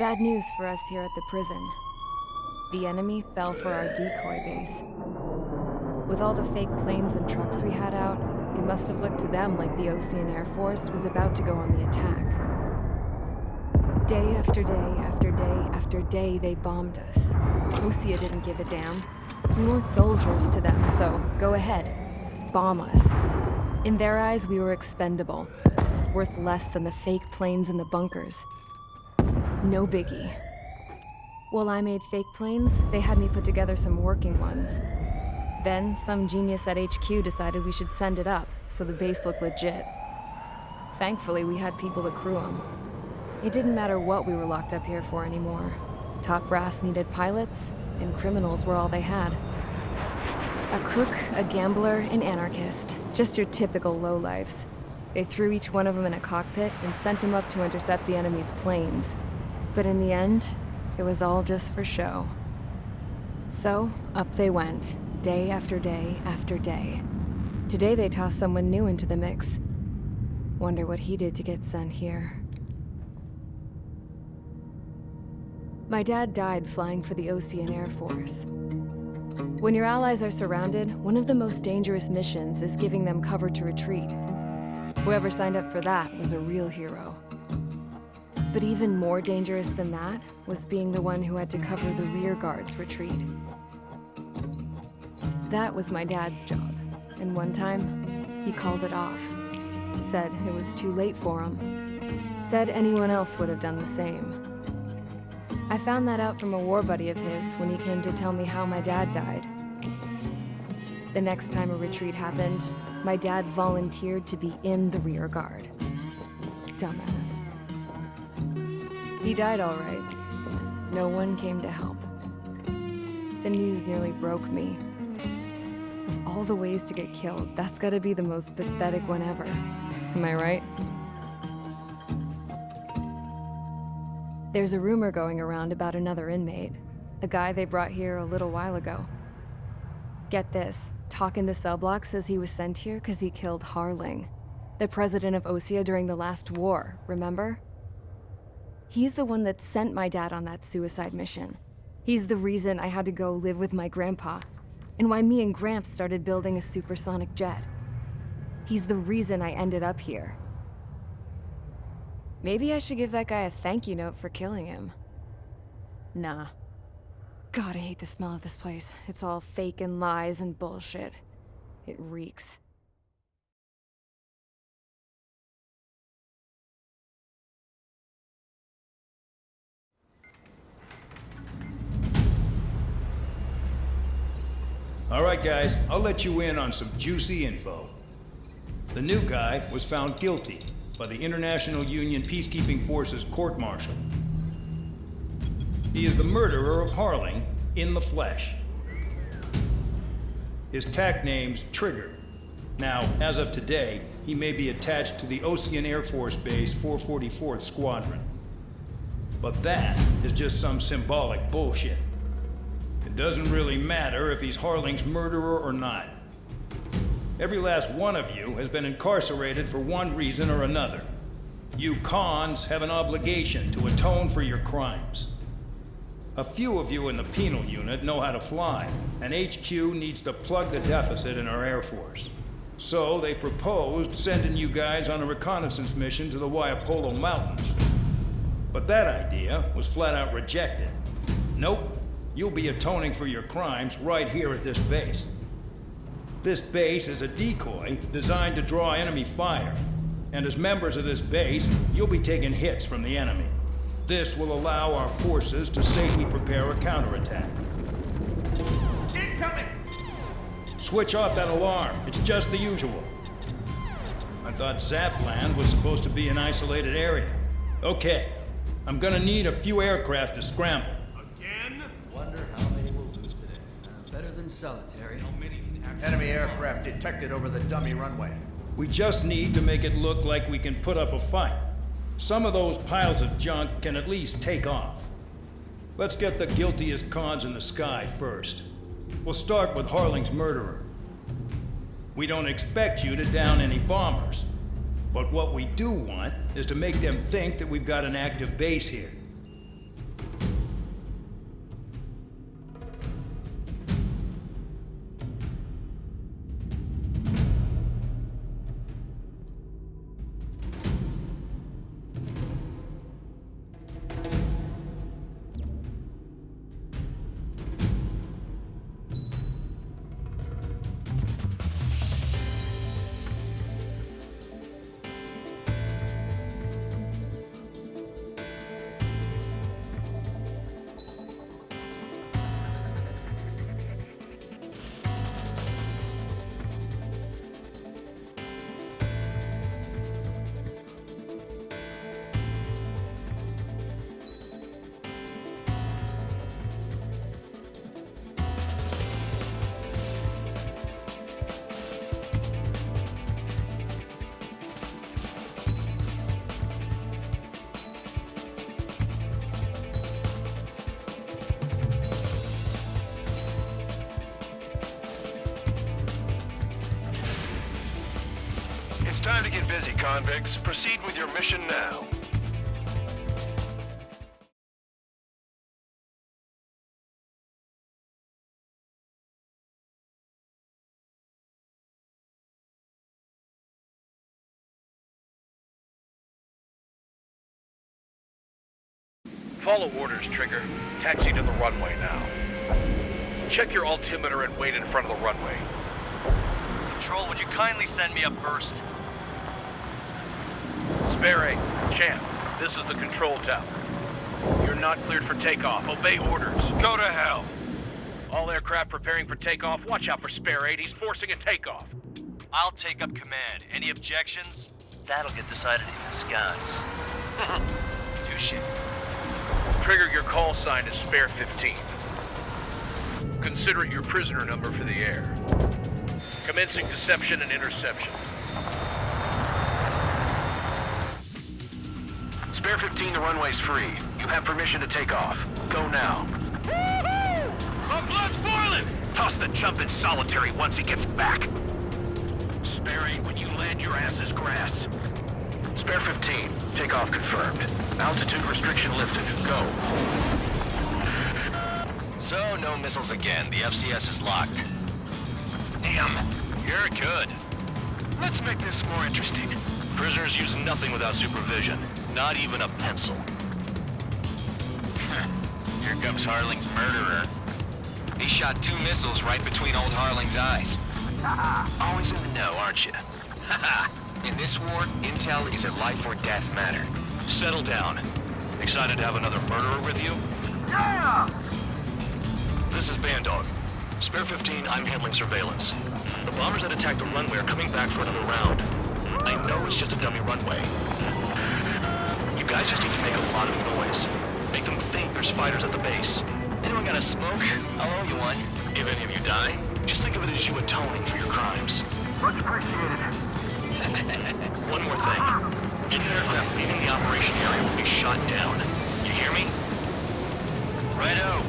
Bad news for us here at the prison. The enemy fell for our decoy base. With all the fake planes and trucks we had out, it must have looked to them like the Osean Air Force was about to go on the attack. Day after day after day after day, they bombed us. Osea didn't give a damn. We weren't soldiers to them, so go ahead. Bomb us. In their eyes, we were expendable. Worth less than the fake planes in the bunkers. No biggie. While I made fake planes, they had me put together some working ones. Then, some genius at HQ decided we should send it up, so the base looked legit. Thankfully, we had people to crew them. It didn't matter what we were locked up here for anymore. Top brass needed pilots, and criminals were all they had. A crook, a gambler, an anarchist. Just your typical lowlifes. They threw each one of them in a cockpit and sent them up to intercept the enemy's planes. But in the end, it was all just for show. So, up they went, day after day after day. Today they tossed someone new into the mix. Wonder what he did to get sent here. My dad died flying for the Osean Air Force. When your allies are surrounded, one of the most dangerous missions is giving them cover to retreat. Whoever signed up for that was a real hero. But even more dangerous than that was being the one who had to cover the rear guard's retreat. That was my dad's job, and one time, he called it off. Said it was too late for him. Said anyone else would have done the same. I found that out from a war buddy of his when he came to tell me how my dad died. The next time a retreat happened, my dad volunteered to be in the rear guard. Dumbass. He died all right. No one came to help. The news nearly broke me. Of all the ways to get killed, that's gotta be the most pathetic one ever. Am I right? There's a rumor going around about another inmate. A guy they brought here a little while ago. Get this, talk in the cell block says he was sent here because he killed Harling, the president of Osea during the last war, remember? He's the one that sent my dad on that suicide mission. He's the reason I had to go live with my grandpa, and why me and Gramps started building a supersonic jet. He's the reason I ended up here. Maybe I should give that guy a thank you note for killing him. Nah. God, I hate the smell of this place. It's all fake and lies and bullshit. It reeks. All right, guys, I'll let you in on some juicy info. The new guy was found guilty by the International Union Peacekeeping Forces court-martial. He is the murderer of Harling in the flesh. His TAC name's Trigger. Now, as of today, he may be attached to the Osean Air Force Base 444th Squadron. But that is just some symbolic bullshit. It doesn't really matter if he's Harling's murderer or not. Every last one of you has been incarcerated for one reason or another. You cons have an obligation to atone for your crimes. A few of you in the penal unit know how to fly, and HQ needs to plug the deficit in our Air Force. So they proposed sending you guys on a reconnaissance mission to the Waiapolo Mountains. But that idea was flat out rejected. Nope. You'll be atoning for your crimes right here at this base. This base is a decoy designed to draw enemy fire. And as members of this base, you'll be taking hits from the enemy. This will allow our forces to safely prepare a counterattack. Incoming! Switch off that alarm. It's just the usual. I thought Zapland was supposed to be an isolated area. Okay, I'm gonna need a few aircraft to scramble. Wonder how many we'll lose today. Better than solitary. How many can actually... Enemy aircraft detected over the dummy runway. We just need to make it look like we can put up a fight. Some of those piles of junk can at least take off. Let's get the guiltiest cons in the sky first. We'll start with Harling's murderer. We don't expect you to down any bombers. But what we do want is to make them think that we've got an active base here. It's time to get busy, convicts. Proceed with your mission now. Follow orders, Trigger. Taxi to the runway now. Check your altimeter and wait in front of the runway. Control, would you kindly send me up first? Spare 8, Champ, this is the control tower. You're not cleared for takeoff. Obey orders. Go to hell. All aircraft preparing for takeoff. Watch out for Spare 8. He's forcing a takeoff. I'll take up command. Any objections? That'll get decided in the skies. Touche. Trigger, your call sign is Spare 15. Consider it your prisoner number for the air. Commencing deception and interception. Spare 15, the runway's free. You have permission to take off. Go now. Woohoo! My blood's boiling! Toss the jump in solitary once he gets back. Spare 8, when you land, your ass is grass. Spare 15, takeoff confirmed. Altitude restriction lifted. Go. So, no missiles again. The FCS is locked. Damn, you're good. Let's make this more interesting. Prisoners use nothing without supervision. Not even a pencil. Here comes Harling's murderer. He shot 2 missiles right between old Harling's eyes. Always in the know, aren't you? In this war, intel is a life or death matter. Settle down. Excited to have another murderer with you? Yeah! This is Bandog. Spare 15, I'm handling surveillance. The bombers that attacked the runway are coming back for another round. I know it's just a dummy runway. You guys just need to make a lot of noise. Make them think there's fighters at the base. Anyone got a smoke? I'll owe you one. If any of you die, just think of it as you atoning for your crimes. Much appreciated. One more thing. Any aircraft leaving the operation area will be shot down. You hear me? Righto.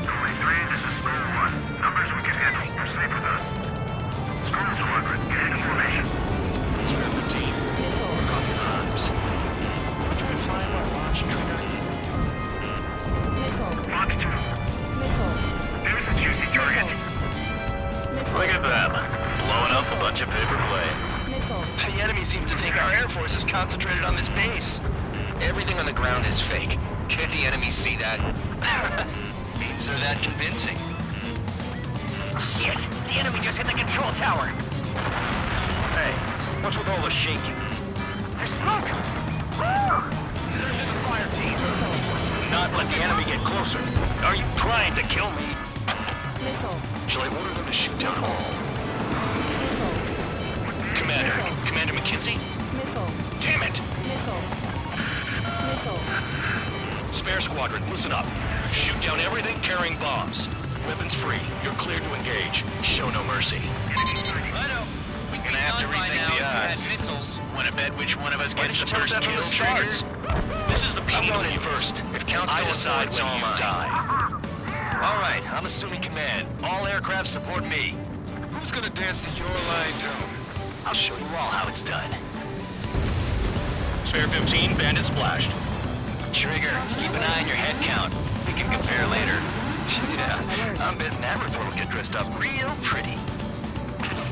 23, this is Storm 1. Numbers we can handle. Proceed with us. Storm Squadron, get into formation. Spare 15. Work off your crimes. Try to find our launch trigger. Launch 2. There's a juicy target. Look at them. Blowing up a bunch of paper planes. The enemy seems to think our Air Force is concentrated on this base. Everything on the ground is fake. Can't the enemy see that? Means they're that convincing. Shit! The enemy just hit the control tower! Hey, what's with all the shaking? There's smoke! Woo! There's the fire team! Not let the enemy get closer. Are you trying to kill me? Shall I order them to shoot down all? Commander McKenzie? Damn it! Spare Squadron, listen up. Shoot down everything carrying bombs. Weapons free. You're cleared to engage. Show no mercy. Righto. We're gonna have to rethink the odds. Missiles. Wanna bet which one of us gets the first kill starts? This is the I'm P going in unit. first. If counts I going decide forward, when so you am I. die. All right, I'm assuming command. All aircraft support me. Who's gonna dance to your line tone? I'll show you all how it's done. Spare 15, bandit splashed. Trigger, keep an eye on your head count. We can compare later. Yeah, I'm betting that report will get dressed up real pretty.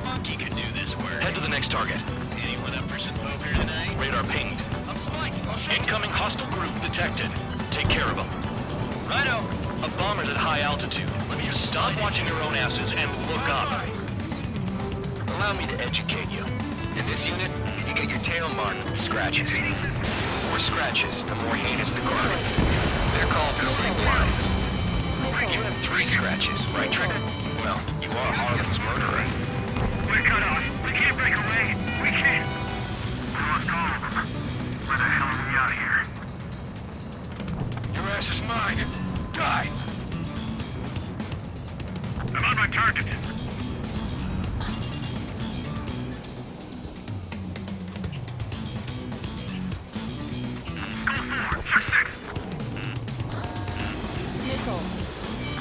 Monkey could do this work. Head to the next target. Anyone up for some poker tonight? Radar pinged. I'm spiked. I'll show you. Incoming hostile group detected. Take care of them. Righto. A bomber's at high altitude. Stop watching your own asses and look up. Allow me to educate you. In this unit, you get your tail marked with scratches. The more scratches, the more heinous the crime. They're called sig lines. You have 3 scratches, right, Trigger? Well, you are Harlan's murderer. We're cut off. We can't break away. We can't. We lost all of them. Where the hell are we out of here? Your ass is mine. Die! I'm on my target. Go 4, check 6.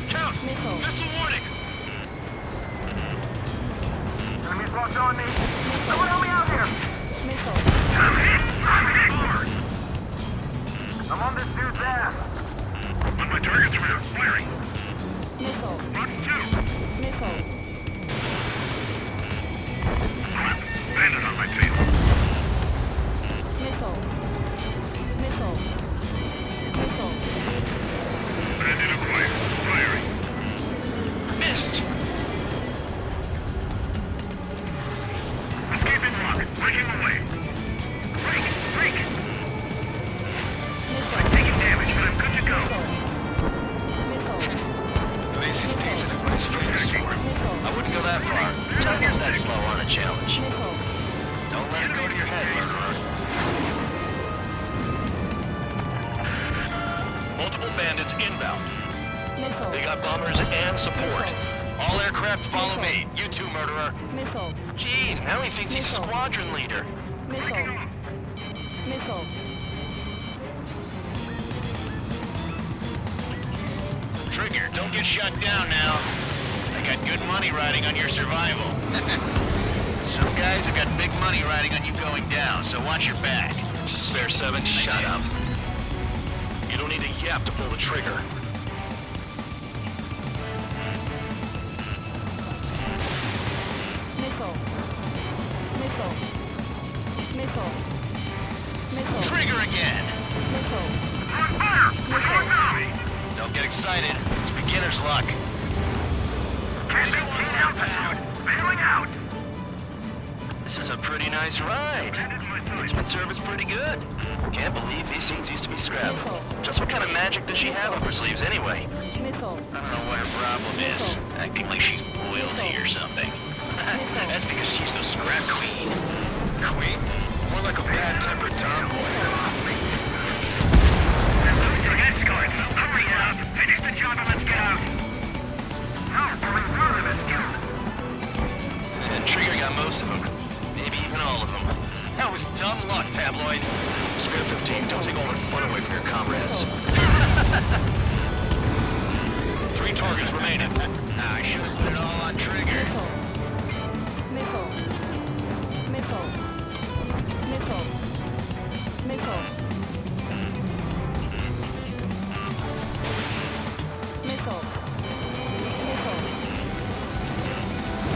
Count! Missile warning! Enemies locked on me. Someone help me I'm hit hard. I'm on this dude's ass. On my target's route. Firing. Mark 2. Bandit on my tail. Bandit acquired. Firing. Missed! Escaping rocket. Breaking away. Break. I'm taking damage, but I'm good to go. At least he's decent at what he's famous for. I wouldn't go that far. Target's that slow on a challenge. Don't let it go to your head, murderer. Multiple bandits inbound. They got bombers and support. All aircraft follow me. You too, murderer. Jeez, now he thinks he's squadron leader. Trigger, don't get shut down now. I got good money riding on your survival. Some guys have got big money riding on you going down, so watch your back. Spare 7, shut up. You don't need a yap to pull the trigger. Trigger again! On fire! We're going Don't get excited. It's beginner's luck. Can't be seen altitude. Bailing out. This is a pretty nice ride. Its service pretty good. Can't believe these things used to be scrap. Just what kind of magic does she have up her sleeves anyway? I don't know what her problem is. Acting like she's royalty or something. That's because she's the scrap queen. Queen? More like a bad-tempered tomboy. Your escort. Hurry up. Finish the job and let's get out. And Trigger got most of them. Maybe even all of them. That was dumb luck, Tabloid. Spare 15, don't take all the fun away from your comrades. 3 targets remaining. I should have put it all on Trigger.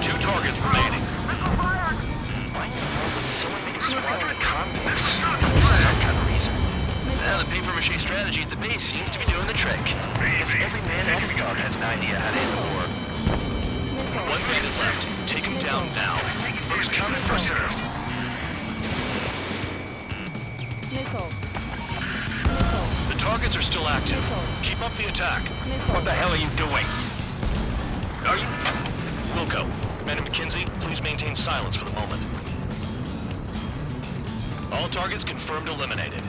Two targets remaining. Why in the world would someone make a squadron of convicts? Some kind of reason. Now the papier-mâché strategy at the base seems to be doing the trick. I guess every man and his dog has an idea how to end the war. 1 bandit left. Take him down now. First come and first served. The targets are still active. Keep up the attack. What the hell are you doing? Are you... Wilco, Commander McKenzie, please maintain silence for the moment. All targets confirmed eliminated.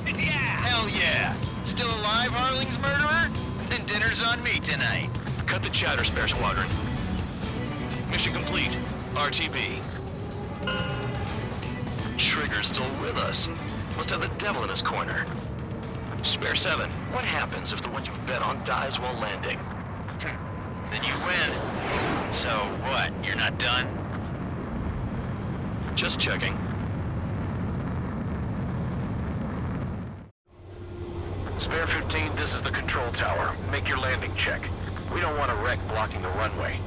Yeah! Hell yeah! Still alive, Harling's murderer? Then dinner's on me tonight. Cut the chatter, Spare Squadron. Mission complete. RTB. Trigger's still with us. Must have the devil in his corner. Spare 7, what happens if the one you've bet on dies while landing? Then you win. So what, you're not done? Just checking. Spare 15, this is the control tower. Make your landing check. We don't want a wreck blocking the runway.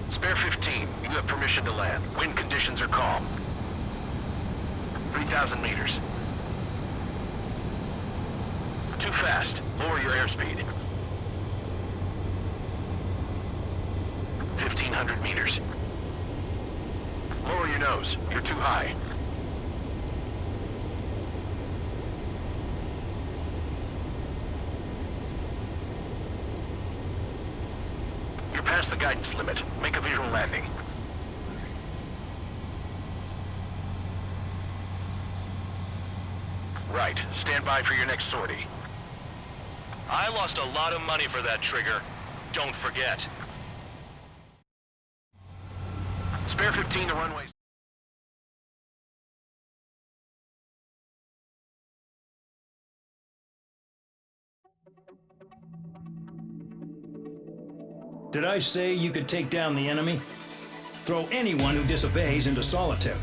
Spare 15, you have permission to land. Wind conditions are calm. 3,000 meters. Too fast. Lower your airspeed. 1,500 meters. Lower your nose. You're too high. You're past the guidance limit. Make a visual landing. Right. Stand by for your next sortie. I lost a lot of money for that Trigger. Don't forget. Spare 15 to runway. Did I say you could take down the enemy? Throw anyone who disobeys into solitary.